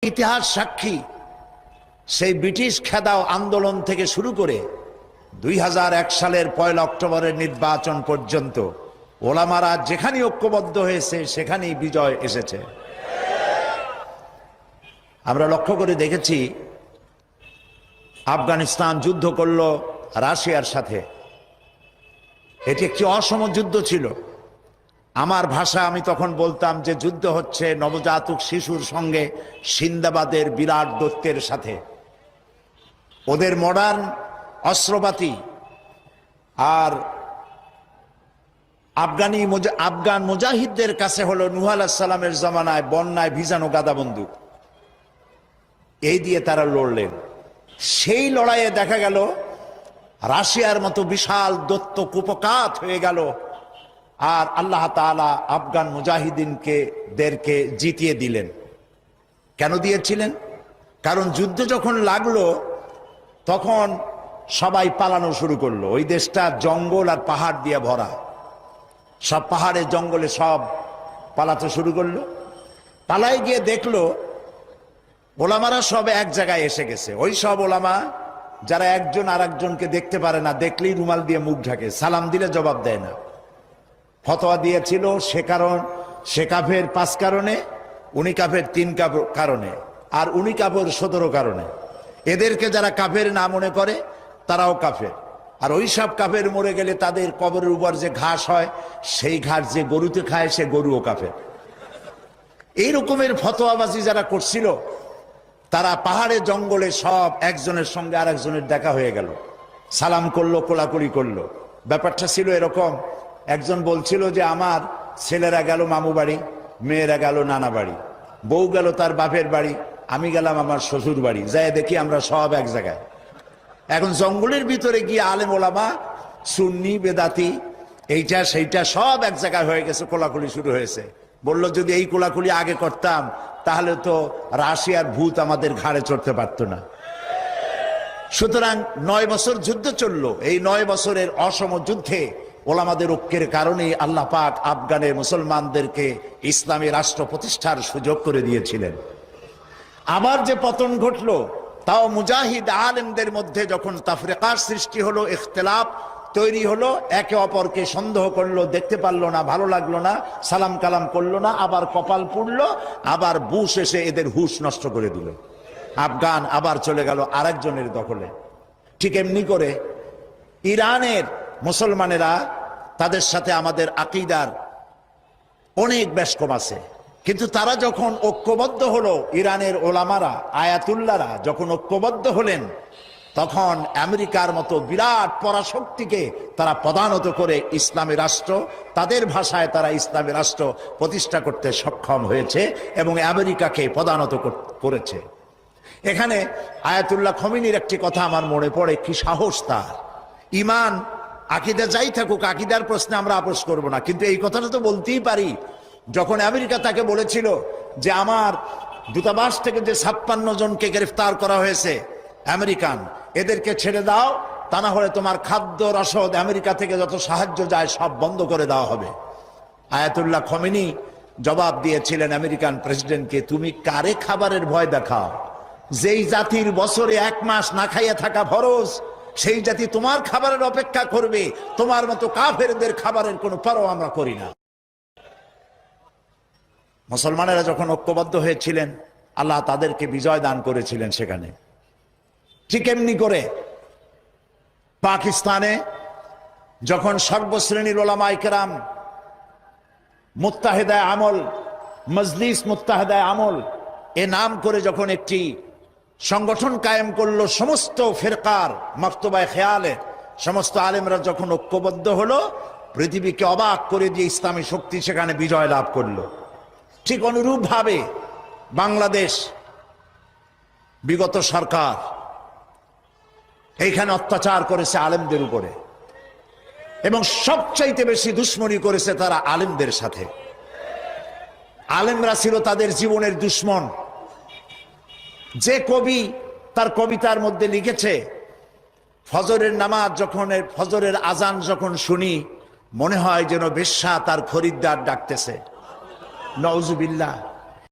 ইতিহাস সাক্ষী সেই ব্রিটিশ খেদাও আন্দোলন থেকে শুরু করে 2001 সালের 1 অক্টোবরের নির্বাচন পর্যন্ত ওলামারা যেখানে ঐক্যবদ্ধ হয়েছে সেখানেই বিজয় এসেছে। আমরা লক্ষ্য করে দেখেছি আফগানিস্তান যুদ্ধ করলো রাশিয়ার সাথে। এটি একটি অসম যুদ্ধ ছিল। আমার ভাষা আমি তখন বলতাম যে যুদ্ধ হচ্ছে নবজাতক শিশুর সঙ্গে সিন্দাবাদের বিরাট দৈত্যের সাথে। ওদের মডার্ন অস্ত্রপাতি আর আফগান মুজাহিদদের কাছে হলো নূহ আলাইহিস সালামের জামানায় বন্যায় ভিজানো গাদা বন্দুক। এই দিয়ে তারা লড়লেন। সেই লড়াইয়ে দেখা গেল রাশিয়ার মতো বিশাল দৈত্য কুপকাত হয়ে গেল, আর আল্লাহ তাআলা আফগান মুজাহিদিনদেরকে জিতিয়ে দিলেন। কেন দিয়েছিলেন? কারণ যুদ্ধ যখন লাগলো তখন সবাই পালানো শুরু করলো। ওই দেশটা জঙ্গল আর পাহাড় দিয়ে ভরা, সব পাহাড়ে জঙ্গলে সব পালাতে শুরু করলো। পালাই গিয়ে দেখলো ওলামারা সব এক জায়গায় এসে গেছে। ওই সব ওলামা যারা একজন আর একজনকে দেখতে পারে না, দেখলেই রুমাল দিয়ে মুখ ঢাকে, সালাম দিলে জবাব দেয় না। ফতোয়া দিয়েছিল সে কাফের 5 কারণে, উনি কাফের 3 কারণে, আর উনি কাফের 17 কারণে। এদেরকে যারা কাফের না মনে করে তারাও কাফের। আর ওই সব কাফের মরে গেলে তাদের কবরের উপর যে ঘাস হয় সেই ঘাস যে গরুতে খায় সে গরুও কাফের। এই রকমের ফতোয়াবাজি যারা করছিল তারা পাহাড়ে জঙ্গলে সব একজনের সঙ্গে আর একজনের দেখা হয়ে গেল, সালাম করলো, কোলাকুলি করলো। ব্যাপারটা ছিল এরকম, একজন বলছিল যে আমার ছেলেরা গেল মামু বাড়ি, মেয়েরা গেল নানা বাড়ি, বউ গেল তার বাপের বাড়ি, আমি গেলাম আমার শ্বশুর বাড়ি, যাই দেখি আমরা সব এক জায়গায়। এখন জঙ্গলের ভিতরে গিয়ে আলেম ওলামা, সুন্নি বেদাতি, এইটা সেইটা সব এক জায়গায় হয়ে গেছে, কোলাকুলি শুরু হয়েছে। বলল যদি এই কোলাকুলি আগে করতাম তাহলে তো রাশিয়ার ভূত আমাদের ঘাড়ে চড়তে পারত না। সুতরাং 9 বছর যুদ্ধ চললো। এই 9 বছরের অসম যুদ্ধে ওলামাদের ঐক্যের কারণেই আল্লাহ পাক আফগানের মুসলমানদেরকে ইসলামী রাষ্ট্র প্রতিষ্ঠার সুযোগ করে দিয়েছিলেন। আবার যে পতন ঘটলো তাও মুজাহিদ আলেমদের মধ্যে যখন তাফরিকার সৃষ্টি হলো, ইখতিলাফ তৈরি হলো, একে অপরকে সন্দেহ করলো, দেখতে পারলো না, ভালো লাগলো না, সালাম কালাম করলো না, আবার কপাল পুড়লো, আবার বুশ এসে এদের হুশ নষ্ট করে দিল। আফগান আবার চলে গেল আরেকজনের দখলে। ঠিক এমনি করে ইরানের মুসলমানেরা, তাদের সাথে আমাদের আকীদার অনেক বেশ কম আছে, কিন্তু তারা যখন ঐক্যবদ্ধ হলো, ইরানের ওলামারা আয়াতুল্লাহরা যখন ঐক্যবদ্ধ হলেন, তখন আমেরিকার মতো বিরাট পরাশক্তিকে তারা পদানত করে ইসলামী রাষ্ট্র, তাদের ভাষায় তারা ইসলামী রাষ্ট্র প্রতিষ্ঠা করতে সক্ষম হয়েছে এবং আমেরিকাকে পদানত করেছে। এখানে আয়াতুল্লাহ খমিনীর একটি কথা আমার মনে পড়ে, কি সাহস তার! ইমান আকীদা যাই থাকুক, আকীদার প্রশ্নে আমরা আপোস করব না, কিন্তু এই কথাটা তো বলতেই পারি। যখন আমেরিকা তাকে বলেছিল যে আমার দূতাবাস থেকে যে 56 জনকে গ্রেফতার করা হয়েছে আমেরিকান, এদেরকে ছেড়ে দাও, তা না হলে তোমার খাদ্য রসদ আমেরিকা থেকে যত সাহায্য যায় সব বন্ধ করে দেওয়া হবে। আয়াতুল্লাহ খমেনি জবাব দিয়েছিলেন আমেরিকান প্রেসিডেন্টকে, তুমি কারে খাবারের ভয় দেখাও? যেই জাতির বছরে 1 মাস না খাইয়া থাকা ফরজ, সেই জাতি তোমার খাবারের অপেক্ষা করবে? তোমার মতো কাফেরদের খাবারের কোনো পরোয়া আমরা করি না। মুসলমানেরা যখন ঐক্যবদ্ধ হয়েছিলেন আল্লাহ তাদেরকে বিজয় দান করেছিলেন সেখানে। ঠিক এমনি করে পাকিস্তানে যখন সর্বশ্রেণীর ওলামায়ে কেরাম মুত্তাহিদায়ে আমল, মজলিস মুত্তাহিদায়ে আমল এ নাম করে যখন একটি সংগঠন কায়েম করলো, সমস্ত ফিরকার মাকতুবায়ে খেয়ালে সমস্ত আলেমরা যখন ঐক্যবদ্ধ হলো, পৃথিবীকে অবাক করে দিয়ে ইসলামী শক্তি সেখানে বিজয় লাভ করলো। ঠিক অনুরূপভাবে বাংলাদেশ বিগত সরকার এইখানে অত্যাচার করেছে আলেমদের উপরে, এবং সবচাইতে বেশি দুশ্মনী করেছে তারা আলেমদের সাথে। আলেমরা ছিল তাদের জীবনের দুশ্মন। যে কবি তার কবিতার মধ্যে লিখেছে, ফজরের নামাজ যখন, ফজরের আজান যখন শুনি, মনে হয় যেন বেশ্যা তার খরিদ্দার ডাকতেছে। নাউজুবিল্লাহ।